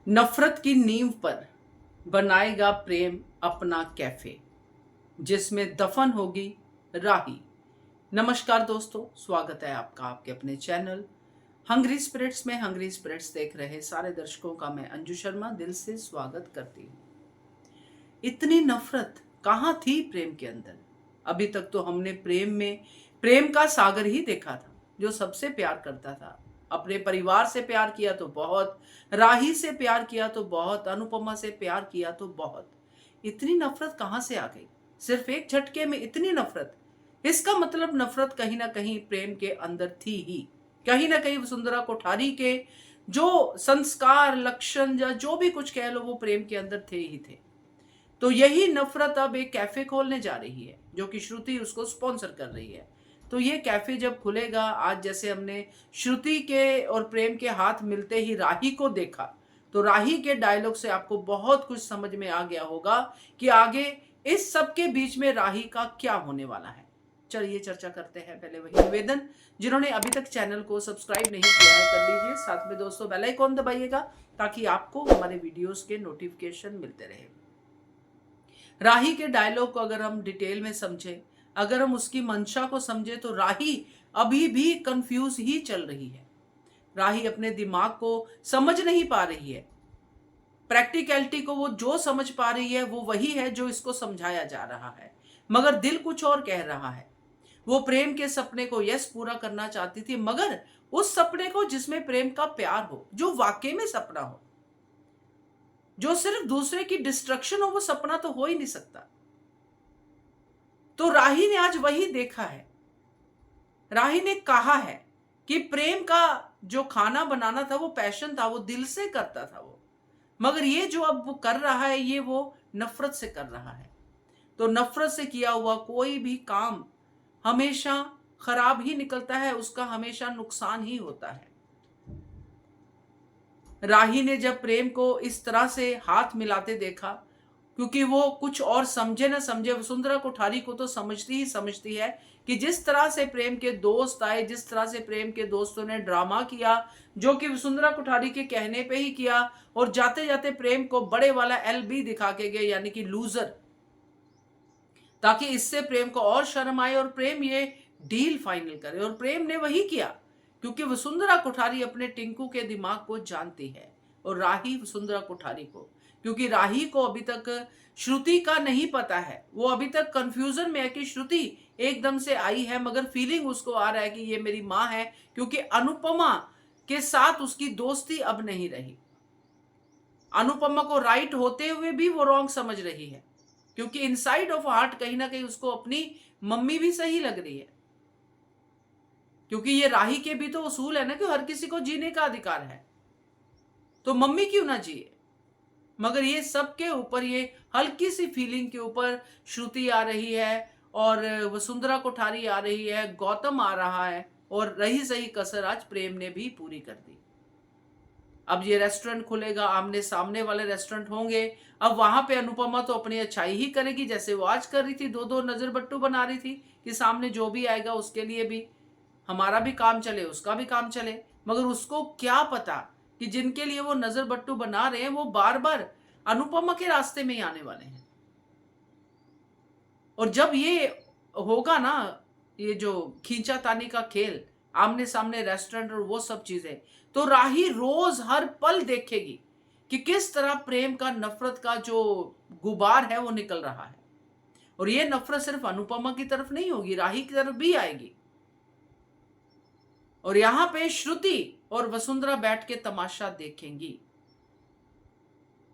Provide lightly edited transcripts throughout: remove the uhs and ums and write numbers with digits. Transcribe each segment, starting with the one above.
नफरत की नींव पर बनाएगा प्रेम अपना कैफे, जिसमें दफन होगी राही। नमस्कार दोस्तों, स्वागत है आपका आपके अपने चैनल हंग्री स्पिरिट्स में। हंग्री स्पिरिट्स देख रहे सारे दर्शकों का मैं अंजू शर्मा दिल से स्वागत करती हूँ। इतनी नफरत कहाँ थी प्रेम के अंदर? अभी तक तो हमने प्रेम का सागर ही देखा था, जो सबसे प्यार करता था। अपने परिवार से प्यार किया तो बहुत, राही से प्यार किया तो बहुत, अनुपमा से प्यार किया तो बहुत। इतनी नफरत कहाँ से आ गई? सिर्फ एक झटके में इतनी नफरत? इसका मतलब नफरत कहीं ना कहीं प्रेम के अंदर थी ही। कहीं ना कहीं वसुंधरा कोठारी के जो संस्कार, लक्षण या जो भी कुछ कह लो, वो प्रेम के अंदर थे ही थे। तो यही नफरत अब एक कैफे खोलने जा रही है, जो कि श्रुति उसको स्पॉन्सर कर रही है। तो ये कैफे जब खुलेगा, आज जैसे हमने श्रुति के और प्रेम के हाथ मिलते ही राही को देखा, तो राही के डायलॉग से आपको बहुत कुछ समझ में आ गया होगा कि आगे इस सब के बीच में राही का क्या होने वाला है। चलिए चर्चा करते हैं। पहले वही निवेदन, जिन्होंने अभी तक चैनल को सब्सक्राइब नहीं किया है कर लीजिए। साथ में दोस्तों बेल आइकॉन दबाइएगा, ताकि आपको हमारे वीडियोस के नोटिफिकेशन मिलते रहे। राही के डायलॉग को अगर हम डिटेल में समझे, अगर हम उसकी मंशा को समझे, तो राही अभी भी कंफ्यूज ही चल रही है। राही अपने दिमाग को समझ नहीं पा रही है। प्रैक्टिकलिटी को वो जो समझ पा रही है वो वही है जो इसको समझाया जा रहा है, मगर दिल कुछ और कह रहा है। वो प्रेम के सपने को यस पूरा करना चाहती थी, मगर उस सपने को जिसमें प्रेम का प्यार हो, जो वाकई में सपना हो। जो सिर्फ दूसरे की डिस्ट्रक्शन हो, वो सपना तो हो ही नहीं सकता। तो राही ने आज वही देखा है। राही ने कहा है कि प्रेम का जो खाना बनाना था वो पैशन था, वो दिल से करता था वो, मगर ये जो अब वो कर रहा है, ये वो नफरत से कर रहा है। तो नफरत से किया हुआ कोई भी काम हमेशा खराब ही निकलता है, उसका हमेशा नुकसान ही होता है। राही ने जब प्रेम को इस तरह से हाथ मिलाते देखा, क्योंकि वो कुछ और समझे ना समझे, वसुंधरा कोठारी को तो समझती ही समझती है कि जिस तरह से प्रेम के दोस्त आए, जिस तरह से प्रेम के दोस्तों ने ड्रामा किया, जो कि वसुंधरा कोठारी के कहने पे ही किया, और जाते जाते प्रेम को बड़े वाला LB दिखा के गए, यानी कि लूजर, ताकि इससे प्रेम को और शर्म आए और प्रेम ये डील फाइनल करे। और प्रेम ने वही किया, क्योंकि वसुंधरा कोठारी अपने टिंकू के दिमाग को जानती है, और राही वसुंधरा कोठारी को, क्योंकि राही को अभी तक श्रुति का नहीं पता है। वो अभी तक कंफ्यूजन में है कि श्रुति एकदम से आई है, मगर फीलिंग उसको आ रहा है कि ये मेरी माँ है, क्योंकि अनुपमा के साथ उसकी दोस्ती अब नहीं रही। अनुपमा को राइट होते हुए भी वो रॉन्ग समझ रही है, क्योंकि इनसाइड ऑफ हार्ट कहीं ना कहीं उसको अपनी मम्मी भी सही लग रही है। क्योंकि ये राही के भी तो उसूल है ना कि हर किसी को जीने का अधिकार है, तो मम्मी क्यों ना जिए। मगर ये सब के ऊपर, ये हल्की सी फीलिंग के ऊपर श्रुति आ रही है, और वसुंधरा कोठारी आ रही है, गौतम आ रहा है, और रही सही कसर आज प्रेम ने भी पूरी कर दी। अब ये रेस्टोरेंट खुलेगा, आमने सामने वाले रेस्टोरेंट होंगे। अब वहां पे अनुपमा तो अपनी अच्छाई ही करेगी, जैसे वो आज कर रही थी, दो दो नजर बट्टू बना रही थी कि सामने जो भी आएगा उसके लिए भी हमारा भी काम चले, उसका भी काम चले। मगर उसको क्या पता कि जिनके लिए वो नजर बट्टू बना रहे हैं, वो बार बार अनुपमा के रास्ते में ही आने वाले हैं। और जब ये होगा ना, ये जो खींचातानी का खेल, आमने सामने रेस्टोरेंट और वो सब चीजें, तो राही रोज हर पल देखेगी कि किस तरह प्रेम का, नफरत का जो गुबार है वो निकल रहा है। और ये नफरत सिर्फ अनुपमा की तरफ नहीं होगी, राही की तरफ भी आएगी। और यहां पे श्रुति और वसुंधरा बैठ के तमाशा देखेंगी।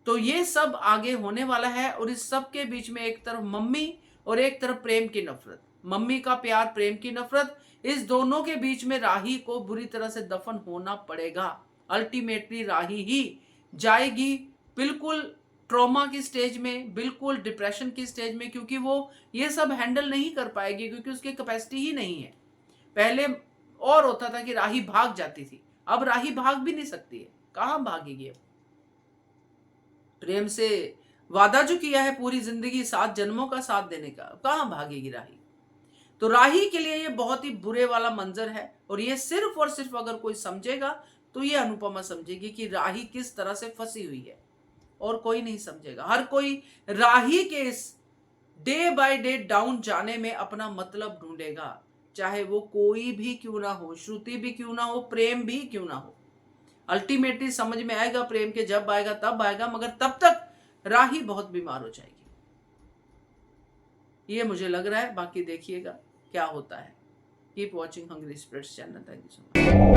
तो ये सब आगे होने वाला है, और इस सब के बीच में एक तरफ मम्मी और एक तरफ प्रेम की नफरत, मम्मी का प्यार, प्रेम की नफरत, इस दोनों के बीच में राही को बुरी तरह से दफन होना पड़ेगा। अल्टीमेटली राही ही जाएगी बिल्कुल ट्रॉमा की स्टेज में, बिल्कुल डिप्रेशन की स्टेज में, क्योंकि वो ये सब हैंडल नहीं कर पाएगी, क्योंकि उसकी कैपेसिटी ही नहीं है। पहले और होता था कि राही भाग जाती थी, अब राही भाग भी नहीं सकती है, कहां भागेगी अब। प्रेम से वादा जो किया है पूरी जिंदगी 7 जन्मों का साथ देने का, कहां भागेगी राही। तो राही के लिए ये बहुत ही बुरे वाला मंजर है, और ये सिर्फ और सिर्फ अगर कोई समझेगा तो ये अनुपमा समझेगी कि राही किस तरह से फंसी हुई है, और कोई नहीं समझेगा। हर कोई राही के इस डे बाय डे डाउन जाने में अपना मतलब ढूंढेगा, चाहे वो कोई भी क्यों ना हो, श्रुति भी क्यों ना हो, प्रेम भी क्यों ना हो। अल्टीमेटली समझ में आएगा प्रेम के, जब आएगा तब आएगा, मगर तब तक राही बहुत बीमार हो जाएगी। ये मुझे लग रहा है, बाकी देखिएगा क्या होता है। Keep watching Hungry Spirits channel. Thank you so much.